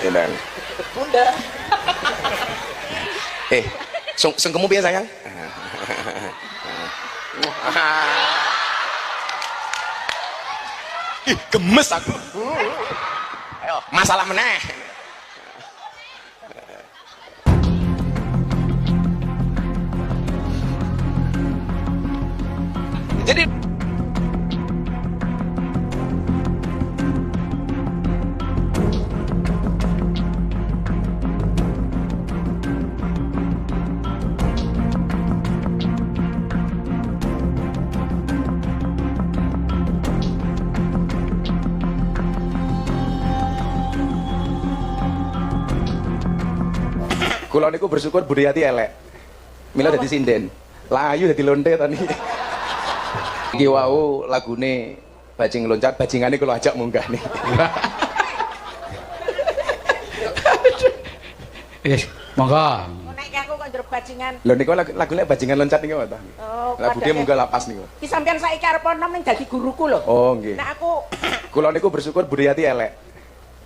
Edan. Bunda. Sungkemu piye sayang? Ih, gemes aku. Ayo, masalah meneh. Jadi kula niku bersyukur Budayati elek. Mila dadi sinden. Layu dadi lonte tadi. Iki wau lagune bajing loncat, bajingane kula ajak munggah nih. Monggo. Nek aku kok njero bajingan. Lho niku lagune bajingan loncat niku ta. Oh, lagune munggah lapas niku. Ki sampean saiki arep nom ning dadi guruku lho. Oh, nggih. Nek aku Kula niku bersyukur Budayati elek.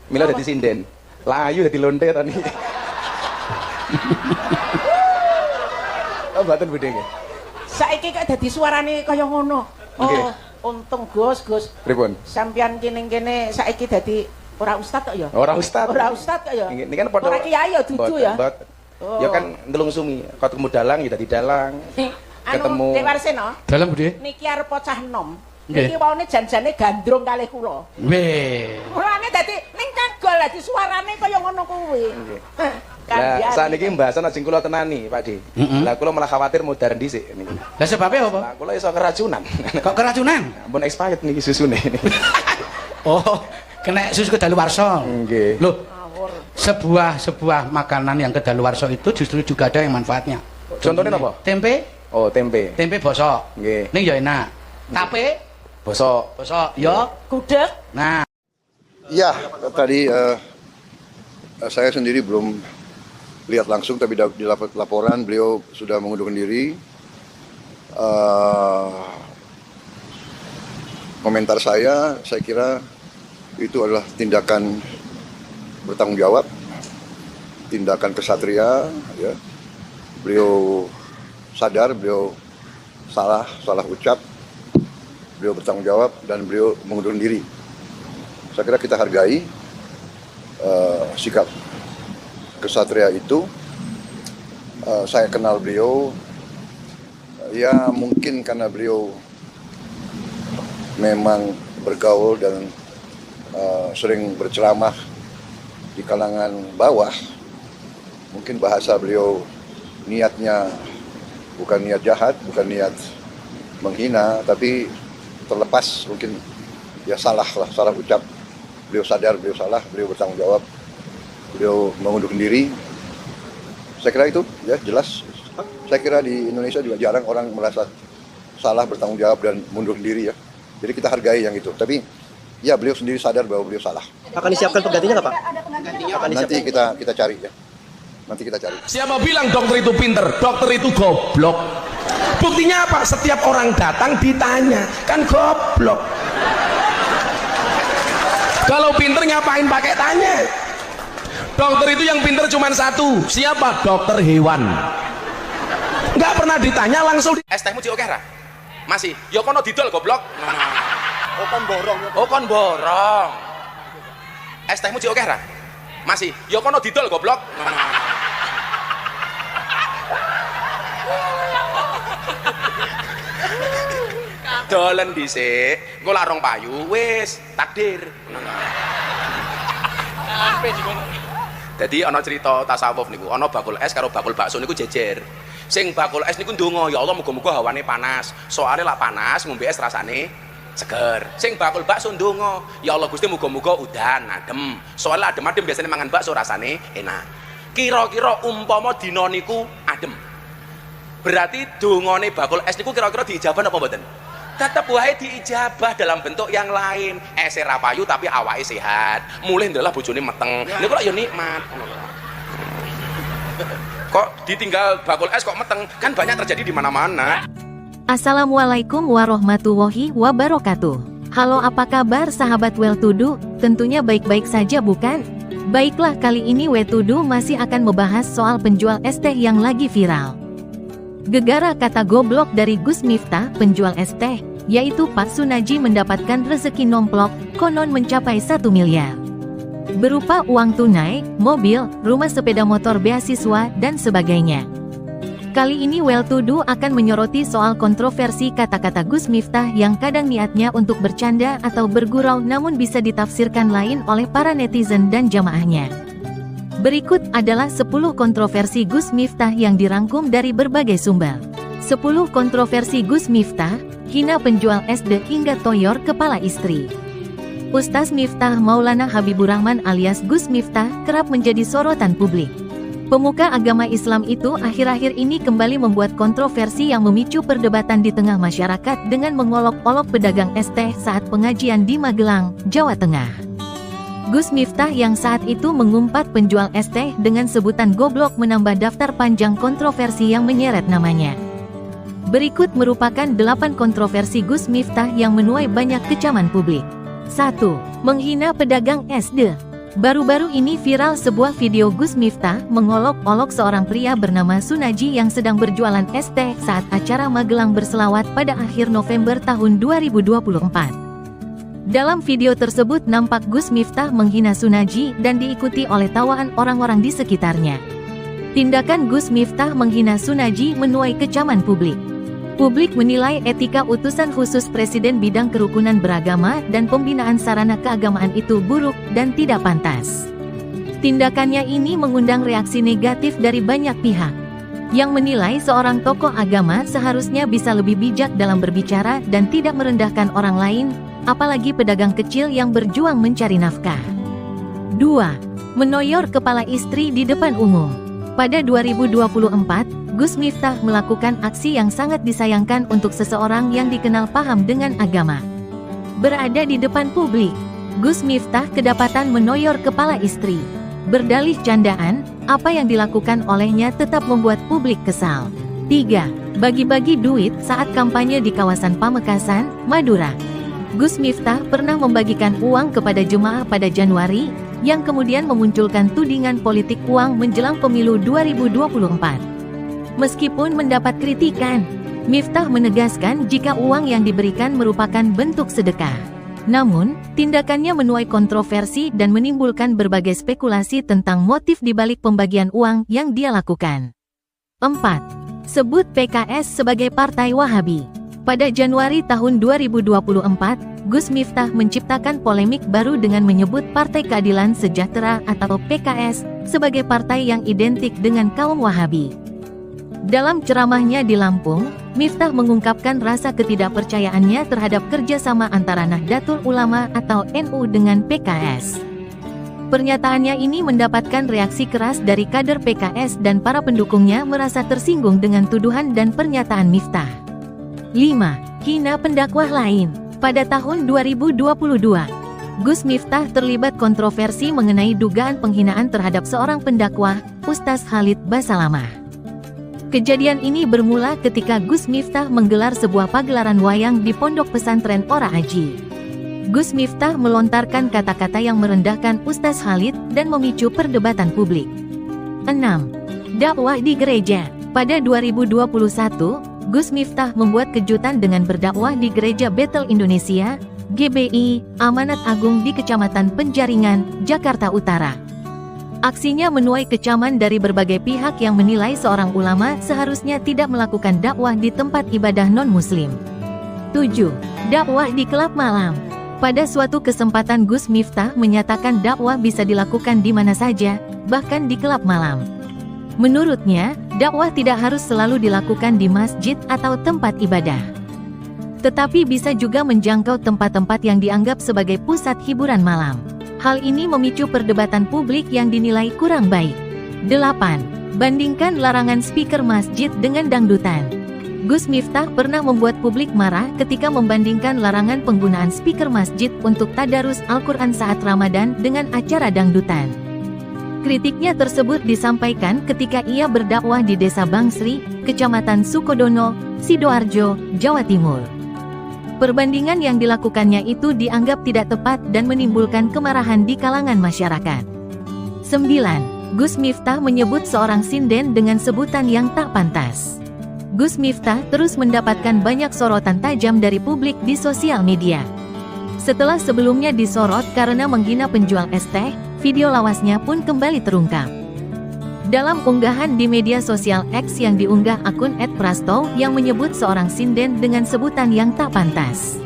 Mila dadi sinden. Layu dadi lonte tadi. Oh, mboten Bude nggih. saiki kok dadi suarane kaya ngono. Nggih. Oh, untung Gus. Pripun? Sampeyan kene saiki dadi ora ustad kok ya? Ora ustad. Ora ustad kok ya? Ini kan padha. Ora kiai ya dudu ya. Oh. Ya kan ndelung sumi. Ketemu dalang ya dadi dalang. Ketemu Dek Warsena. Dalam Bude. Niki arep cah enom. Nggih. Niki waune janjane gandrung kalih kula. Weh. Mulane dadi ning kagol dadi suarane kaya ngono kuwi. Nggih. Kan Lah saniki mbahasan ajeng kula tenani, Pak Di. Lah kula malah khawatir modar dhisik niki. Lah sebabnya apa? Lah kula iso keracunan. Kok keracunan? Ampun expired niki susune niki. Oh, kena susu kedaluwarsa. Nggih. Loh, ngawur. sebuah makanan yang kedaluwarsa itu justru juga ada yang manfaatnya. Contohnya apa? Tempe, Oh, tempe. tempe bosok. Nggih. Ning ya enak. Tape, Bosok. bosok. Ya. Gudeg. Nah, Ya, tadi saya sendiri belum lihat langsung, tapi di laporan beliau sudah mengundurkan diri. Komentar saya kira itu adalah tindakan bertanggung jawab, tindakan kesatria. Ya. Beliau sadar, beliau salah ucap, beliau bertanggung jawab, dan beliau mengundurkan diri. Saya kira kita hargai sikap kesatria itu. Saya kenal beliau, ya mungkin karena beliau memang bergaul dan sering berceramah di kalangan bawah. Mungkin bahasa beliau niatnya bukan niat jahat, bukan niat menghina, tapi terlepas mungkin ya salah ucap. Beliau sadar, beliau salah, beliau bertanggung jawab, beliau mengundurkan diri. Saya kira itu ya jelas. Saya kira di Indonesia juga jarang orang merasa salah, bertanggung jawab, dan mundurkan diri ya. Jadi kita hargai yang itu. Tapi ya beliau sendiri sadar bahwa beliau salah. Akan disiapkan penggantinya nggak Pak? Nanti kita cari ya. Nanti kita cari. Siapa bilang dokter itu pinter? Dokter itu goblok. Buktinya apa? Setiap orang datang ditanya, kan goblok. Kalau pinter ngapain pakai tanya? Dokter itu yang pinter cuma satu. Siapa? Dokter hewan. Nggak pernah ditanya langsung. Es tehmu di oke ra? Masih. Ya kono didol goblok. Oh kon borong. Oh kon borong. Es tehmu di oke ra? Masih. Ya kono didol goblok. Dolen dhisik, engko larong payu wis takdir. Jadi ana cerita tasawuf niku, ana bakul es karo bakul bakso niku jejer. Sing bakul es niku ndonga, ya Allah muga-muga hawane panas. Soale lak panas ngombe es rasane seger. Sing bakul bakso ndonga, ya Allah Gusti muga-muga udan adem. Soale adem-adem biasanya mangan bakso rasane enak. Kira-kira umpama dina niku adem. Berarti dongane bakul es niku kira-kira diijabah apa mboten? Tetap wae diijabah dalam bentuk yang lain. Ese ra payu tapi awake sehat. Mulih ndelah bojone meteng. Niku kok ya nikmat. Kok ditinggal bakul es kok meteng? Kan banyak terjadi di mana-mana. Assalamualaikum warahmatullahi wabarakatuh. Halo, apa kabar sahabat Well To Do? Tentunya baik-baik saja bukan? Baiklah, kali ini Wetudu masih akan membahas soal penjual es teh yang lagi viral. Gegara kata goblok dari Gus Miftah, penjual es teh, yaitu Pak Sunaji mendapatkan rezeki nomplok, konon mencapai 1 miliar. Berupa uang tunai, mobil, rumah sepeda motor beasiswa, dan sebagainya. Kali ini Wetudu akan menyoroti soal kontroversi kata-kata Gus Miftah yang kadang niatnya untuk bercanda atau bergurau namun bisa ditafsirkan lain oleh para netizen dan jamaahnya. Berikut adalah 10 kontroversi Gus Miftah yang dirangkum dari berbagai sumber. 10 kontroversi Gus Miftah, hina penjual SD hingga toyor kepala istri. Ustaz Miftah Maulana Habibur Rahman alias Gus Miftah kerap menjadi sorotan publik. Pemuka agama Islam itu akhir-akhir ini kembali membuat kontroversi yang memicu perdebatan di tengah masyarakat dengan mengolok-olok pedagang es teh saat pengajian di Magelang, Jawa Tengah. Gus Miftah yang saat itu mengumpat penjual es teh dengan sebutan goblok menambah daftar panjang kontroversi yang menyeret namanya. Berikut merupakan 8 kontroversi Gus Miftah yang menuai banyak kecaman publik. 1. Menghina pedagang es teh. Baru-baru ini viral sebuah video Gus Miftah mengolok-olok seorang pria bernama Sunaji yang sedang berjualan es teh saat acara Magelang berselawat pada akhir November tahun 2024. Dalam video tersebut nampak Gus Miftah menghina Sunaji dan diikuti oleh tawaan orang-orang di sekitarnya. Tindakan Gus Miftah menghina Sunaji menuai kecaman publik. Publik menilai etika utusan khusus Presiden bidang kerukunan beragama dan pembinaan sarana keagamaan itu buruk dan tidak pantas. Tindakannya ini mengundang reaksi negatif dari banyak pihak, yang menilai seorang tokoh agama seharusnya bisa lebih bijak dalam berbicara dan tidak merendahkan orang lain, apalagi pedagang kecil yang berjuang mencari nafkah. 2. Menoyor kepala istri di depan umum. Pada 2024, Gus Miftah melakukan aksi yang sangat disayangkan untuk seseorang yang dikenal paham dengan agama. Berada di depan publik, Gus Miftah kedapatan menoyor kepala istri. Berdalih candaan, apa yang dilakukan olehnya tetap membuat publik kesal. 3. Bagi-bagi duit saat kampanye di kawasan Pamekasan, Madura. Gus Miftah pernah membagikan uang kepada jemaah pada Januari, yang kemudian memunculkan tudingan politik uang menjelang pemilu 2024. Meskipun mendapat kritikan, Miftah menegaskan jika uang yang diberikan merupakan bentuk sedekah. Namun, tindakannya menuai kontroversi dan menimbulkan berbagai spekulasi tentang motif dibalik pembagian uang yang dia lakukan. 4. Sebut PKS sebagai Partai Wahabi. Pada Januari tahun 2024, Gus Miftah menciptakan polemik baru dengan menyebut Partai Keadilan Sejahtera atau PKS sebagai partai yang identik dengan kaum Wahabi. Dalam ceramahnya di Lampung, Miftah mengungkapkan rasa ketidakpercayaannya terhadap kerjasama antara Nahdlatul Ulama atau NU dengan PKS. Pernyataannya ini mendapatkan reaksi keras dari kader PKS dan para pendukungnya merasa tersinggung dengan tuduhan dan pernyataan Miftah. 5. Hina pendakwah lain. Pada tahun 2022, Gus Miftah terlibat kontroversi mengenai dugaan penghinaan terhadap seorang pendakwah, Ustaz Khalid Basalamah. Kejadian ini bermula ketika Gus Miftah menggelar sebuah pagelaran wayang di Pondok Pesantren Ora Aji. Gus Miftah melontarkan kata-kata yang merendahkan Ustaz Khalid dan memicu perdebatan publik. 6. Dakwah di gereja. Pada 2021, Gus Miftah membuat kejutan dengan berdakwah di Gereja Bethel Indonesia, GBI, Amanat Agung di Kecamatan Penjaringan, Jakarta Utara. Aksinya menuai kecaman dari berbagai pihak yang menilai seorang ulama seharusnya tidak melakukan dakwah di tempat ibadah non-muslim. 7. Dakwah di klub malam. Pada suatu kesempatan Gus Miftah menyatakan dakwah bisa dilakukan di mana saja, bahkan di klub malam. Menurutnya, dakwah tidak harus selalu dilakukan di masjid atau tempat ibadah, tetapi bisa juga menjangkau tempat-tempat yang dianggap sebagai pusat hiburan malam. Hal ini memicu perdebatan publik yang dinilai kurang baik. 8. Bandingkan larangan speaker masjid dengan dangdutan. Gus Miftah pernah membuat publik marah ketika membandingkan larangan penggunaan speaker masjid untuk tadarus Al-Quran saat Ramadan dengan acara dangdutan. Kritiknya tersebut disampaikan ketika ia berdakwah di Desa Bangsri, Kecamatan Sukodono, Sidoarjo, Jawa Timur. Perbandingan yang dilakukannya itu dianggap tidak tepat dan menimbulkan kemarahan di kalangan masyarakat. 9. Gus Miftah menyebut seorang sinden dengan sebutan yang tak pantas. Gus Miftah terus mendapatkan banyak sorotan tajam dari publik di sosial media. Setelah sebelumnya disorot karena menghina penjual es teh, video lawasnya pun kembali terungkap. Dalam unggahan di media sosial X yang diunggah akun @prasto yang menyebut seorang sinden dengan sebutan yang tak pantas.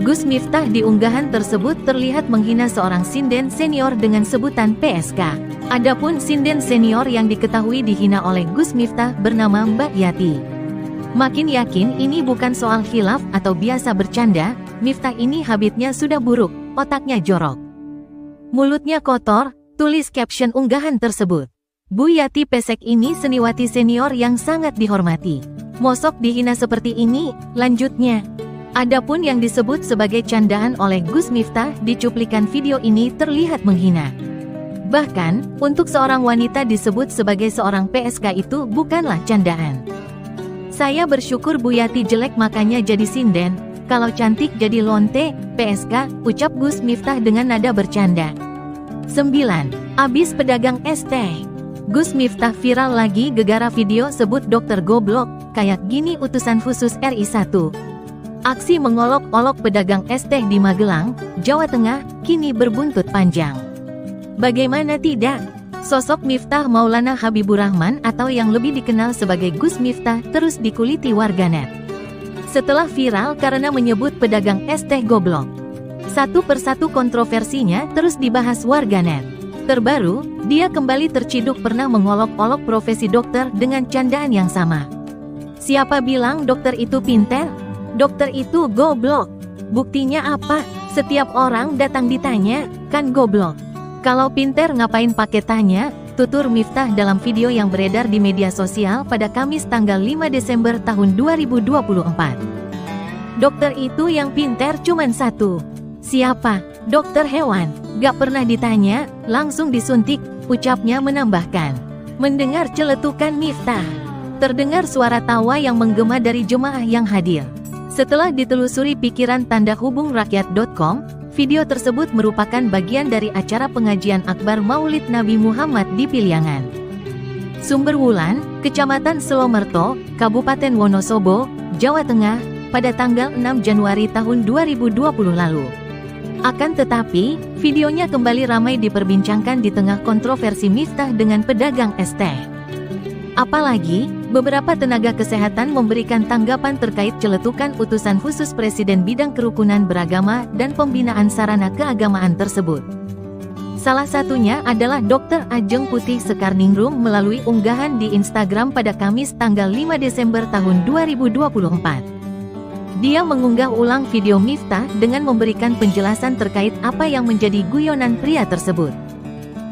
Gus Miftah di unggahan tersebut terlihat menghina seorang sinden senior dengan sebutan PSK. Adapun sinden senior yang diketahui dihina oleh Gus Miftah bernama Mbak Yati. Makin yakin ini bukan soal khilaf atau biasa bercanda, Miftah ini habitnya sudah buruk, otaknya jorok. Mulutnya kotor, tulis caption unggahan tersebut. Bu Yati Pesek ini seniwati senior yang sangat dihormati. Mosok dihina seperti ini, lanjutnya. Adapun yang disebut sebagai candaan oleh Gus Miftah di cuplikan video ini terlihat menghina. Bahkan, untuk seorang wanita disebut sebagai seorang PSK itu bukanlah candaan. Saya bersyukur Bu Yati jelek makanya jadi sinden, kalau cantik jadi lonte, PSK, ucap Gus Miftah dengan nada bercanda. 9. Abis pedagang es teh. Gus Miftah viral lagi gegara video sebut dokter goblok, kayak gini utusan khusus RI 1. Aksi mengolok-olok pedagang es teh di Magelang, Jawa Tengah, kini berbuntut panjang. Bagaimana tidak? Sosok Miftah Maulana Habibur Rahman atau yang lebih dikenal sebagai Gus Miftah terus dikuliti warganet. Setelah viral karena menyebut pedagang es teh goblok. Satu persatu kontroversinya terus dibahas warganet. Terbaru, dia kembali terciduk pernah mengolok-olok profesi dokter dengan candaan yang sama. Siapa bilang dokter itu pinter? Dokter itu goblok. Buktinya apa? Setiap orang datang ditanya, kan goblok. Kalau pinter ngapain pakai tanya? Tutur Miftah dalam video yang beredar di media sosial pada Kamis tanggal 5 Desember tahun 2024. Dokter itu yang pinter cuman satu. Siapa? Dokter hewan. Gak pernah ditanya, langsung disuntik, ucapnya menambahkan. Mendengar celetukan Miftah, terdengar suara tawa yang menggema dari jemaah yang hadir. Setelah ditelusuri pikiran tanda hubung rakyat.com, video tersebut merupakan bagian dari acara pengajian akbar Maulid Nabi Muhammad di Piliangan. Sumber Wulan, Kecamatan Selomerto, Kabupaten Wonosobo, Jawa Tengah, pada tanggal 6 Januari tahun 2020 lalu. Akan tetapi, videonya kembali ramai diperbincangkan di tengah kontroversi Miftah dengan pedagang es teh. Apalagi, beberapa tenaga kesehatan memberikan tanggapan terkait celetukan utusan khusus Presiden bidang kerukunan beragama dan pembinaan sarana keagamaan tersebut. Salah satunya adalah Dr. Ajeng Putih Sekarningrum melalui unggahan di Instagram pada Kamis tanggal 5 Desember tahun 2024. Dia mengunggah ulang video Miftah dengan memberikan penjelasan terkait apa yang menjadi guyonan pria tersebut.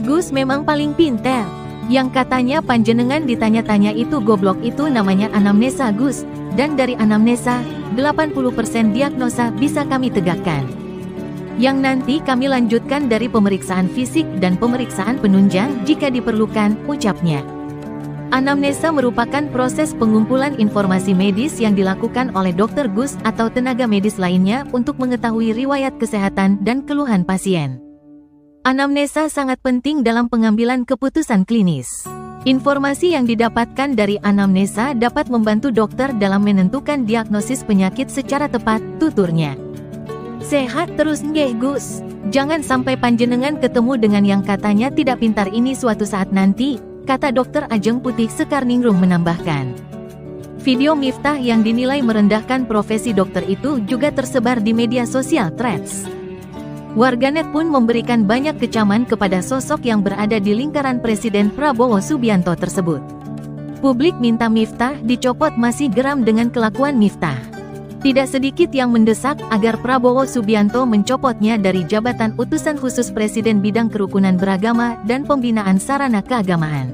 Gus memang paling pinter. Yang katanya panjenengan ditanya-tanya itu goblok itu namanya anamnesa Gus. Dan dari anamnesa, 80% diagnosa bisa kami tegakkan. Yang nanti kami lanjutkan dari pemeriksaan fisik dan pemeriksaan penunjang jika diperlukan, ucapnya. Anamnesa merupakan proses pengumpulan informasi medis yang dilakukan oleh dokter Gus atau tenaga medis lainnya untuk mengetahui riwayat kesehatan dan keluhan pasien. Anamnesa sangat penting dalam pengambilan keputusan klinis. Informasi yang didapatkan dari anamnesa dapat membantu dokter dalam menentukan diagnosis penyakit secara tepat, tuturnya. Sehat terus nggih Gus. Jangan sampai panjenengan ketemu dengan yang katanya tidak pintar ini suatu saat nanti, kata Dr. Ajeng Putih Sekarningrum menambahkan. Video Miftah yang dinilai merendahkan profesi dokter itu juga tersebar di media sosial Threads. Warganet pun memberikan banyak kecaman kepada sosok yang berada di lingkaran Presiden Prabowo Subianto tersebut. Publik minta Miftah dicopot, masih geram dengan kelakuan Miftah. Tidak sedikit yang mendesak agar Prabowo Subianto mencopotnya dari jabatan utusan khusus Presiden bidang kerukunan beragama dan pembinaan sarana keagamaan.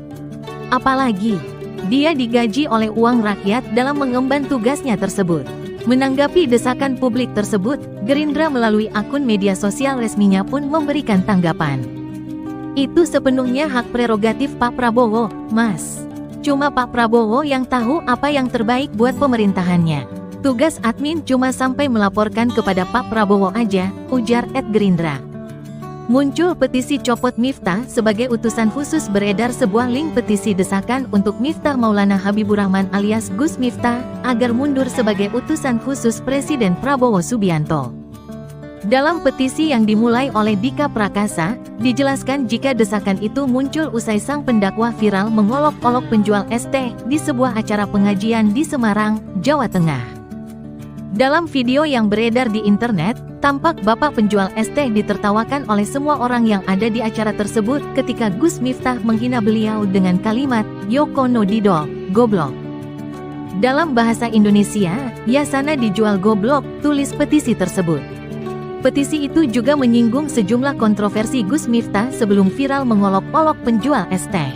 Apalagi, dia digaji oleh uang rakyat dalam mengemban tugasnya tersebut. Menanggapi desakan publik tersebut, Gerindra melalui akun media sosial resminya pun memberikan tanggapan. Itu sepenuhnya hak prerogatif Pak Prabowo, Mas. Cuma Pak Prabowo yang tahu apa yang terbaik buat pemerintahannya. Tugas admin cuma sampai melaporkan kepada Pak Prabowo aja, ujar @Gerindra. Muncul petisi copot Miftah sebagai utusan khusus. Beredar sebuah link petisi desakan untuk Miftah Maulana Habibur Rahman alias Gus Miftah agar mundur sebagai utusan khusus Presiden Prabowo Subianto. Dalam petisi yang dimulai oleh Dika Prakasa, dijelaskan jika desakan itu muncul usai sang pendakwa viral mengolok-olok penjual es teh di sebuah acara pengajian di Semarang, Jawa Tengah. Dalam video yang beredar di internet, tampak bapak penjual es teh ditertawakan oleh semua orang yang ada di acara tersebut ketika Gus Miftah menghina beliau dengan kalimat, "Yoko no didol, goblok." Dalam bahasa Indonesia, "Ya sana dijual goblok," tulis petisi tersebut. Petisi itu juga menyinggung sejumlah kontroversi Gus Miftah sebelum viral mengolok-olok penjual es teh,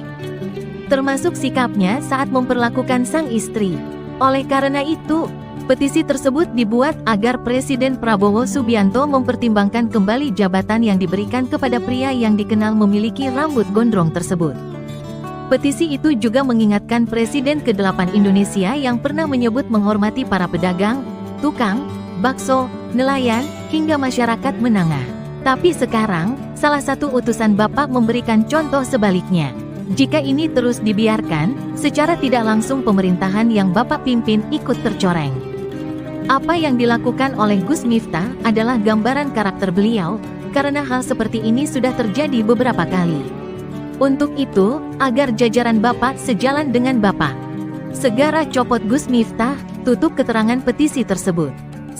termasuk sikapnya saat memperlakukan sang istri. Oleh karena itu, petisi tersebut dibuat agar Presiden Prabowo Subianto mempertimbangkan kembali jabatan yang diberikan kepada pria yang dikenal memiliki rambut gondrong tersebut. Petisi itu juga mengingatkan Presiden ke-8 Indonesia yang pernah menyebut menghormati para pedagang, tukang bakso, nelayan, hingga masyarakat menengah. Tapi sekarang, salah satu utusan Bapak memberikan contoh sebaliknya. Jika ini terus dibiarkan, secara tidak langsung pemerintahan yang Bapak pimpin ikut tercoreng. Apa yang dilakukan oleh Gus Miftah adalah gambaran karakter beliau, karena hal seperti ini sudah terjadi beberapa kali. Untuk itu, agar jajaran Bapak sejalan dengan Bapak, segera copot Gus Miftah, tutup keterangan petisi tersebut.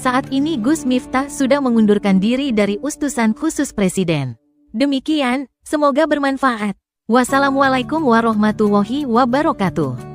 Saat ini Gus Miftah sudah mengundurkan diri dari utusan khusus Presiden. Demikian, semoga bermanfaat. Wassalamualaikum warahmatullahi wabarakatuh.